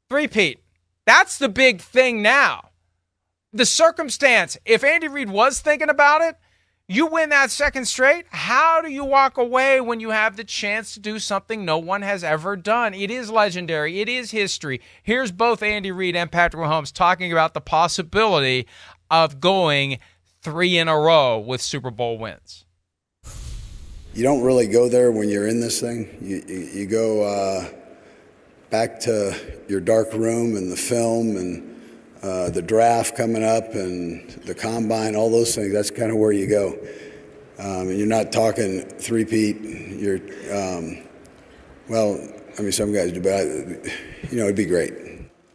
Three-peat. That's the big thing now. The circumstance, if Andy Reid was thinking about it, you win that second straight, how do you walk away when you have the chance to do something no one has ever done? It is legendary. It is history. Here's both Andy Reid and Patrick Mahomes talking about the possibility of going 3 in a row with Super Bowl wins. You don't really go there when you're in this thing. You go back to your dark room and the film and the draft coming up and the combine, all those things. That's kind of where you go. And you're not talking three-peat. You're, some guys do, but it'd be great.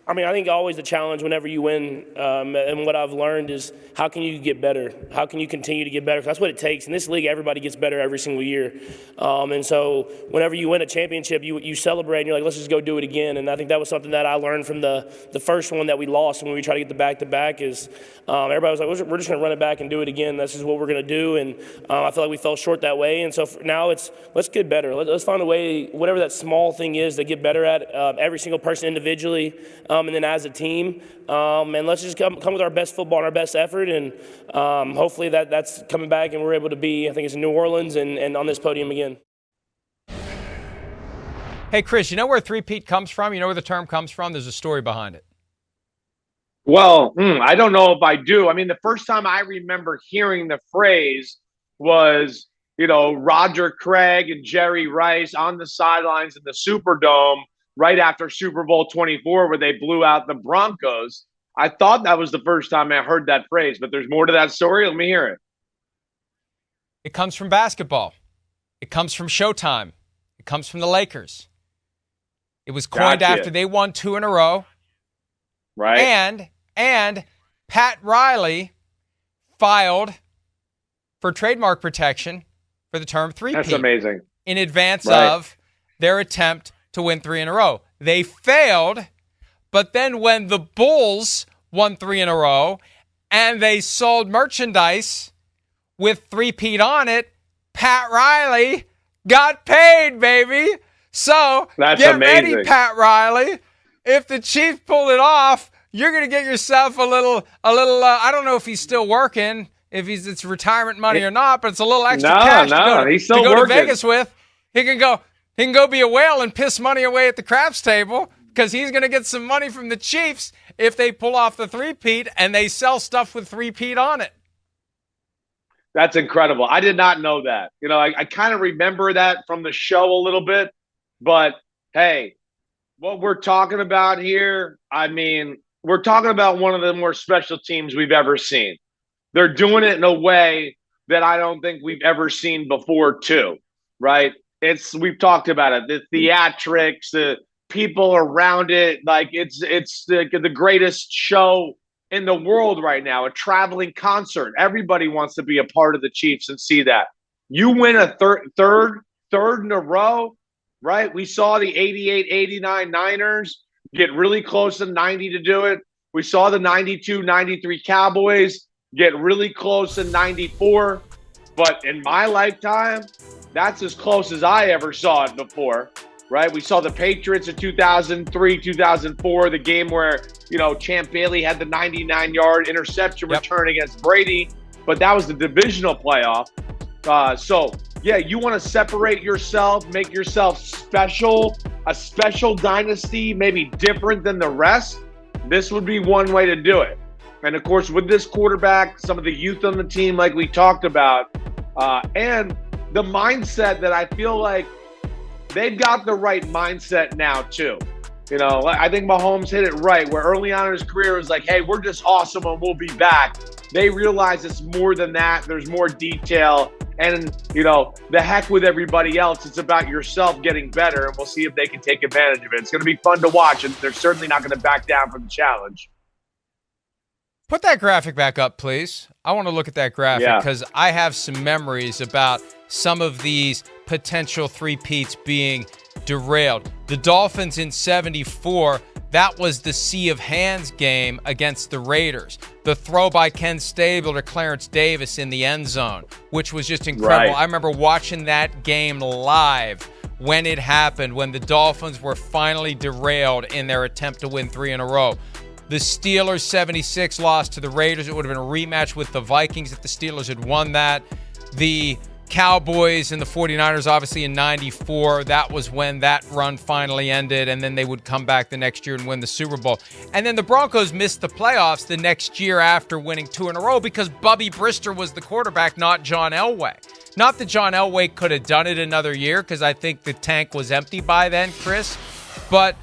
I mean, I think always the challenge whenever you win, and what I've learned is how can you get better? How can you continue to get better? 'Cause that's what it takes. In this league, everybody gets better every single year. And so whenever you win a championship, you celebrate and you're like, let's just go do it again. And I think that was something that I learned from the first one that we lost when we tried to get the back-to-back is everybody was like, we're just going to run it back and do it again. This is what we're going to do. And I feel like we fell short that way. And so now let's get better. Let's find a way, whatever that small thing is, to get better at every single person individually. And then as a team, and let's just come with our best football and our best effort, and hopefully that's coming back and we're able to be, I think it's in New Orleans and on this podium again. Hey, Chris, you know where three-peat comes from? You know where the term comes from? There's a story behind it. Well, I don't know if I do. I mean, the first time I remember hearing the phrase was, Roger Craig and Jerry Rice on the sidelines in the Superdome right after Super Bowl 24 where they blew out the Broncos. I thought that was the first time I heard that phrase, but there's more to that story. Let me hear it. It comes from basketball. It comes from Showtime. It comes from the Lakers. It was coined after they won 2 in a row. Right. And Pat Riley filed for trademark protection for the term three-peat. That's amazing. In advance of their attempt to win 3 in a row. They failed, but then when the Bulls won 3 in a row and they sold merchandise with three-peat on it, Pat Riley got paid, baby. So that's get amazing. Ready, Pat Riley. If the Chiefs pulled it off, you're going to get yourself a little. I don't know if he's still working, if it's retirement money or not, but it's a little extra cash he's still to go working. to Vegas with. He can go be a whale and piss money away at the craps table because he's going to get some money from the Chiefs if they pull off the three-peat and they sell stuff with three-peat on it. That's incredible. I did not know that. I kind of remember that from the show a little bit, but hey, what we're talking about here, I mean, we're talking about one of the more special teams we've ever seen. They're doing it in a way that I don't think we've ever seen before too, right? We've talked about it, the theatrics, the people around it. Like it's the greatest show in the world right now, a traveling concert. Everybody wants to be a part of the Chiefs and see that. You win a third in a row, right? We saw the 88-89 Niners get really close to 90 to do it. We saw the 92-93 Cowboys get really close to 94. But in my lifetime, that's as close as I ever saw it before, right? We saw the Patriots in 2003, 2004, the game where, Champ Bailey had the 99-yard interception return against Brady, but that was the divisional playoff. You want to separate yourself, make yourself special, a special dynasty, maybe different than the rest. This would be one way to do it. And, of course, with this quarterback, some of the youth on the team like we talked about, and the mindset that I feel like they've got the right mindset now, too. I think Mahomes hit it right, where early on in his career it was like, hey, we're just awesome and we'll be back. They realize it's more than that. There's more detail. And, the heck with everybody else. It's about yourself getting better, and we'll see if they can take advantage of it. It's going to be fun to watch, and they're certainly not going to back down from the challenge. Put that graphic back up, please. I want to look at that graphic because I have some memories about some of these potential three-peats being derailed. The Dolphins in 74, that was the Sea of Hands game against the Raiders. The throw by Ken Stable to Clarence Davis in the end zone, which was just incredible. Right. I remember watching that game live when it happened, when the Dolphins were finally derailed in their attempt to win 3 in a row. The Steelers' 76 loss to the Raiders. It would have been a rematch with the Vikings if the Steelers had won that. The Cowboys and the 49ers, obviously, in 94. That was when that run finally ended, and then they would come back the next year and win the Super Bowl. And then the Broncos missed the playoffs the next year after winning 2 in a row because Bubby Brister was the quarterback, not John Elway. Not that John Elway could have done it another year because I think the tank was empty by then, Chris. But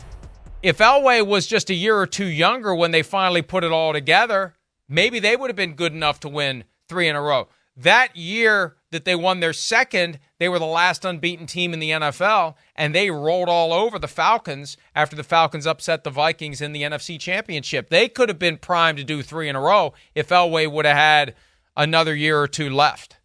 if Elway was just a year or two younger when they finally put it all together, maybe they would have been good enough to win 3 in a row. That year that they won their second, they were the last unbeaten team in the NFL, and they rolled all over the Falcons after the Falcons upset the Vikings in the NFC Championship. They could have been primed to do 3 in a row if Elway would have had another year or two left.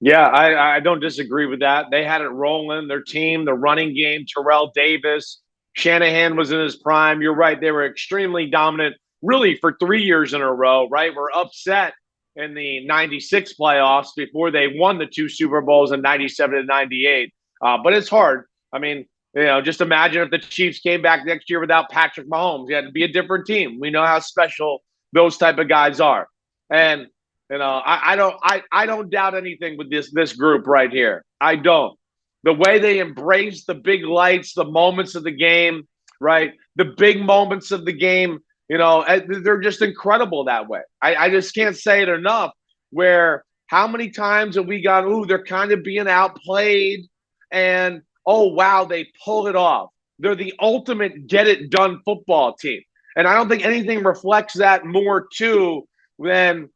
Yeah, I don't disagree with that. They had it rolling. Their team, the running game, Terrell Davis, Shanahan was in his prime. You're right. They were extremely dominant, really, for 3 years in a row, right? We're upset in the 96 playoffs before they won the 2 Super Bowls in 97 and 98. But it's hard. I mean, just imagine if the Chiefs came back next year without Patrick Mahomes. You had to be a different team. We know how special those type of guys are. And, I don't doubt anything with this group right here. I don't. The way they embrace the big lights, the moments of the game, right? The big moments of the game, they're just incredible that way. I just can't say it enough where how many times have we gone, they're kind of being outplayed and, oh, wow, they pull it off. They're the ultimate get-it-done football team. And I don't think anything reflects that more, too, than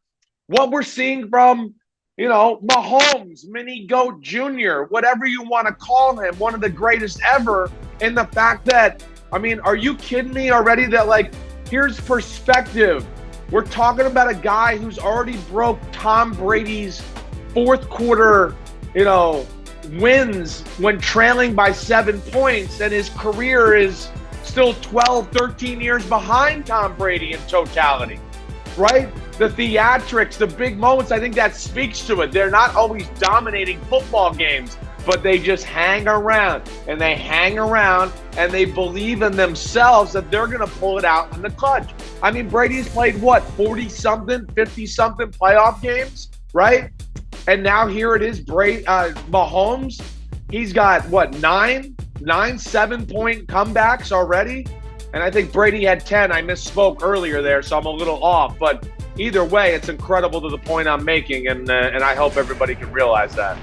what we're seeing from, Mahomes, Mini Goat Jr., whatever you want to call him, one of the greatest ever, in the fact that, are you kidding me already that, here's perspective. We're talking about a guy who's already broke Tom Brady's fourth quarter, wins when trailing by 7 points, and his career is still 12, 13 years behind Tom Brady in totality, right? The theatrics, the big moments, I think that speaks to it. They're not always dominating football games, but they just hang around, and they hang around, and they believe in themselves that they're going to pull it out in the clutch. Brady's played, 40-something, 50-something playoff games, right? And now here it is, Mahomes. He's got, 9 7-point comebacks already? And I think Brady had 10. I misspoke earlier there, so I'm a little off. But either way, it's incredible to the point I'm making, and I hope everybody can realize that.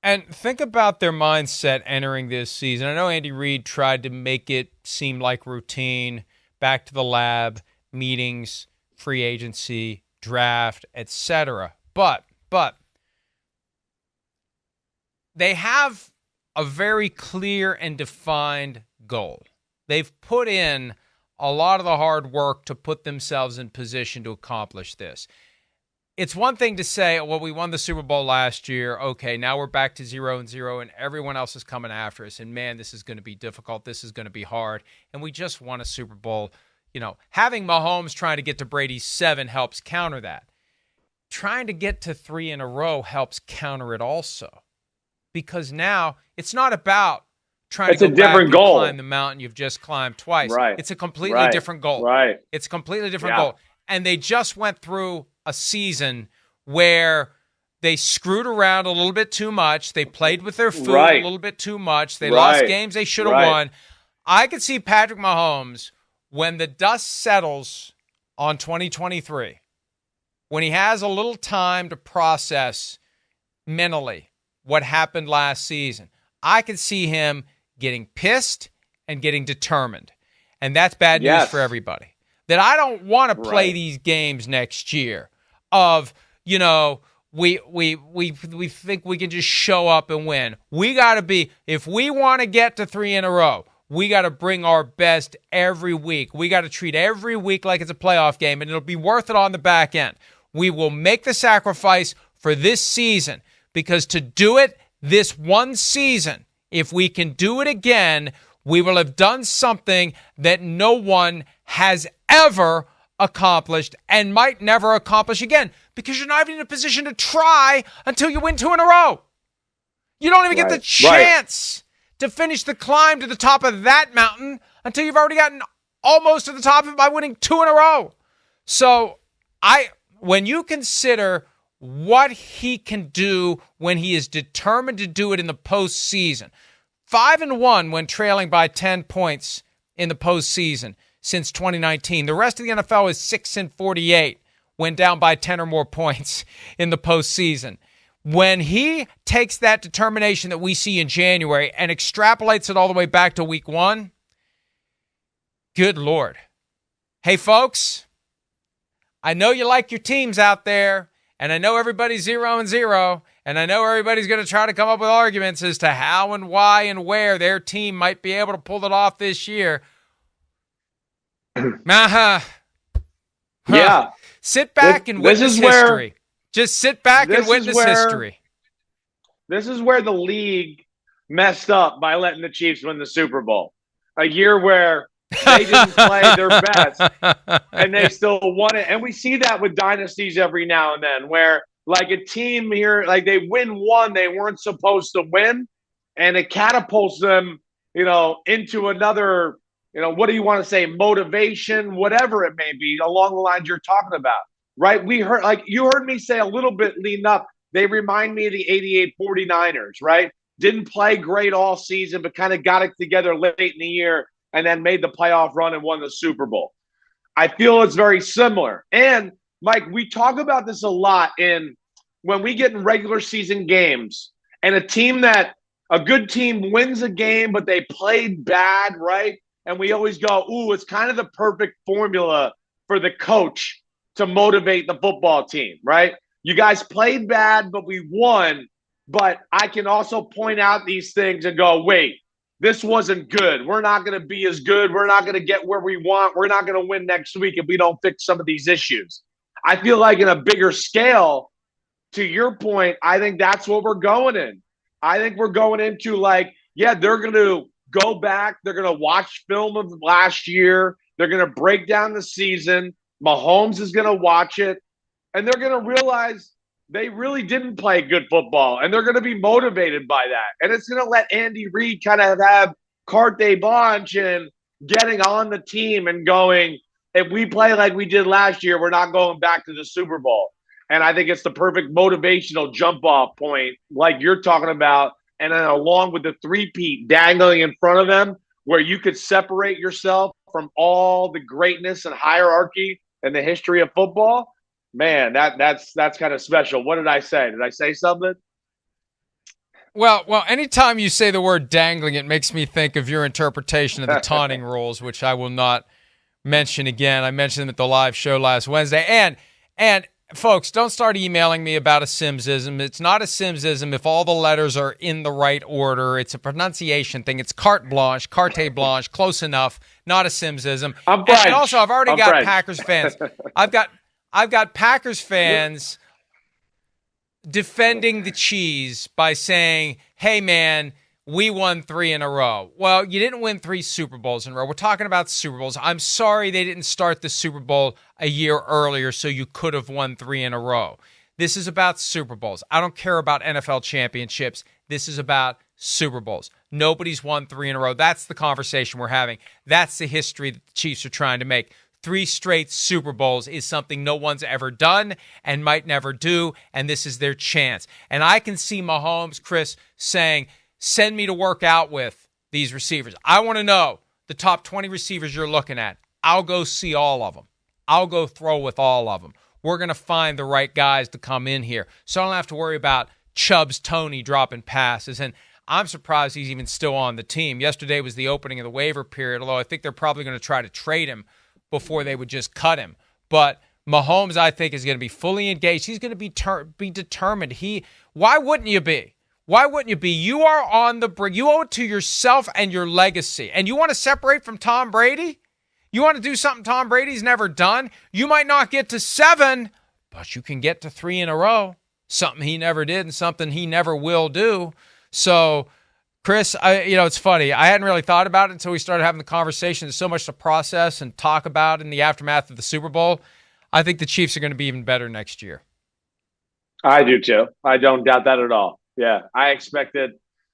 And think about their mindset entering this season. I know Andy Reid tried to make it seem like routine, back to the lab, meetings, free agency, draft, etc. But they have a very clear and defined goal. They've put in a lot of the hard work to put themselves in position to accomplish this. It's one thing to say, well, we won the Super Bowl last year. Okay, now we're back to 0-0, and everyone else is coming after us. And, man, this is going to be difficult. This is going to be hard. And we just won a Super Bowl. Having Mahomes trying to get to Brady's 7 helps counter that. Trying to get to 3 in a row helps counter it also. Because now it's not about trying to go back and climb the mountain you've just climbed twice. Right. It's a completely different goal. Right. It's a completely different goal. And they just went through a season where they screwed around a little bit too much. They played with their food a little bit too much. They lost games they should have won. I could see Patrick Mahomes, when the dust settles on 2023, when he has a little time to process mentally what happened last season, I could see him getting pissed and getting determined. And that's bad news for everybody. That I don't want to play these games next year of, we think we can just show up and win. We got to be, if we want to get to 3 in a row, we got to bring our best every week. We got to treat every week like it's a playoff game, and it'll be worth it on the back end. We will make the sacrifice for this season, because to do it this one season, if we can do it again, we will have done something that no one has ever accomplished and might never accomplish again, because you're not even in a position to try until you win 2 in a row. You don't even get the Right. chance to finish the climb to the top of that mountain until you've already gotten almost to the top of it by winning 2 in a row. So when you consider what he can do when he is determined to do it in the postseason, 5-1 when trailing by 10 points in the postseason since 2019. The rest of the NFL is 6-48 when down by 10 or more points in the postseason. When he takes that determination that we see in January and extrapolates it all the way back to week 1, good Lord. Hey, folks, I know you like your teams out there, and I know everybody's 0-0, and I know everybody's going to try to come up with arguments as to how and why and where their team might be able to pull it off this year. Yeah. Sit back and witness history. Just sit back and witness history. This is where the league messed up by letting the Chiefs win the Super Bowl. A year where they didn't play their best and they still won it. And we see that with dynasties every now and then where like a team here, like they win one they weren't supposed to win, and it catapults them, into another, what do you want to say, motivation, whatever it may be, along the lines you're talking about. Right? You heard me say a little bit leading up, they remind me of the 88 49ers, right? Didn't play great all season, but kind of got it together late in the year and then made the playoff run and won the Super Bowl. I feel it's very similar. And, Mike, we talk about this a lot when we get in regular season games and a good team wins a game, but they played bad, right? And we always go, ooh, it's kind of the perfect formula for the coach to motivate the football team, right? You guys played bad, but we won. But I can also point out these things and go, wait, this wasn't good. We're not going to be as good. We're not going to get where we want. We're not going to win next week if we don't fix some of these issues. I feel like in a bigger scale, to your point, I think that's what we're going in. I think we're going into they're going to go back. They're going to watch film of last year. They're going to break down the season. Mahomes is going to watch it, and they're going to realize they really didn't play good football, and they're going to be motivated by that. And it's going to let Andy Reid kind of have carte blanche and getting on the team and going, if we play like we did last year, we're not going back to the Super Bowl. And I think it's the perfect motivational jump-off point like you're talking about, and then along with the three-peat dangling in front of them where you could separate yourself from all the greatness and hierarchy in the history of football, man, that's kind of special. What did I say? Did I say something? Well, anytime you say the word dangling, it makes me think of your interpretation of the taunting rules, which I will not mention again. I mentioned them at the live show last Wednesday. And folks, don't start emailing me about a Simsism. It's not a Simsism if all the letters are in the right order. It's a pronunciation thing. It's carte blanche, close enough, not a Simsism. I'm French. And also, I've already got French. Packers fans. I've got Packers fans defending the cheese by saying, hey, man, we won 3 in a row. Well, you didn't win 3 Super Bowls in a row. We're talking about Super Bowls. I'm sorry they didn't start the Super Bowl a year earlier so you could have won 3 in a row. This is about Super Bowls. I don't care about NFL championships. This is about Super Bowls. Nobody's won 3 in a row. That's the conversation we're having. That's the history that the Chiefs are trying to make. 3 straight Super Bowls is something no one's ever done and might never do, and this is their chance. And I can see Mahomes, Chris, saying, send me to work out with these receivers. I want to know the top 20 receivers you're looking at. I'll go see all of them. I'll go throw with all of them. We're going to find the right guys to come in here. So I don't have to worry about Chubb's Tony dropping passes. And I'm surprised he's even still on the team. Yesterday was the opening of the waiver period, although I think they're probably going to try to trade him before they would just cut him. But Mahomes, I think, is going to be fully engaged. He's going to be determined. Why wouldn't you be? Why wouldn't you be? You are on the brink. You owe it to yourself and your legacy. And you want to separate from Tom Brady? You want to do something Tom Brady's never done? You might not get to 7, but you can get to 3 in a row. Something he never did and something he never will do. So, Chris, it's funny. I hadn't really thought about it until we started having the conversation. There's so much to process and talk about in the aftermath of the Super Bowl. I think the Chiefs are going to be even better next year. I do too. I don't doubt that at all. Yeah, I expected,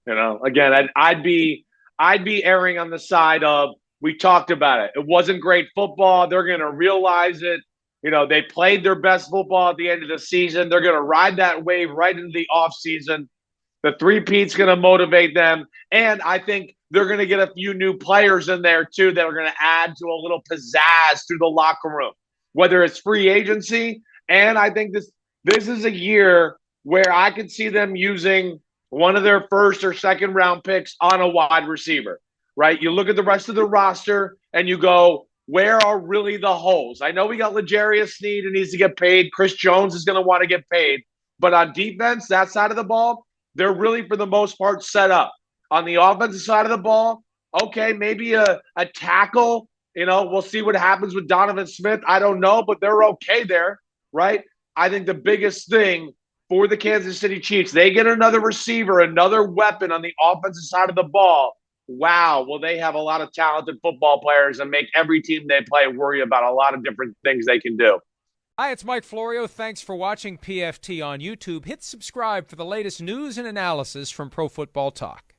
again, I'd be erring on the side of, we talked about it. It wasn't great football. They're going to realize it. They played their best football at the end of the season. They're going to ride that wave right into the offseason. The three-peat's going to motivate them. And I think they're going to get a few new players in there, too, that are going to add to a little pizzazz through the locker room, whether it's free agency. And I think this is a year where I could see them using one of their first or second round picks on a wide receiver, right? You look at the rest of the roster and you go, where are really the holes? I know we got L'Jarius Sneed who needs to get paid. Chris Jones is going to want to get paid. But on defense, that side of the ball, they're really, for the most part, set up. On the offensive side of the ball, okay, maybe a tackle. We'll see what happens with Donovan Smith. I don't know, but they're okay there, right? I think the biggest thing for the Kansas City Chiefs, they get another receiver, another weapon on the offensive side of the ball. Wow, will they have a lot of talented football players and make every team they play worry about a lot of different things they can do. Hi, it's Mike Florio. Thanks for watching PFT on YouTube. Hit subscribe for the latest news and analysis from Pro Football Talk.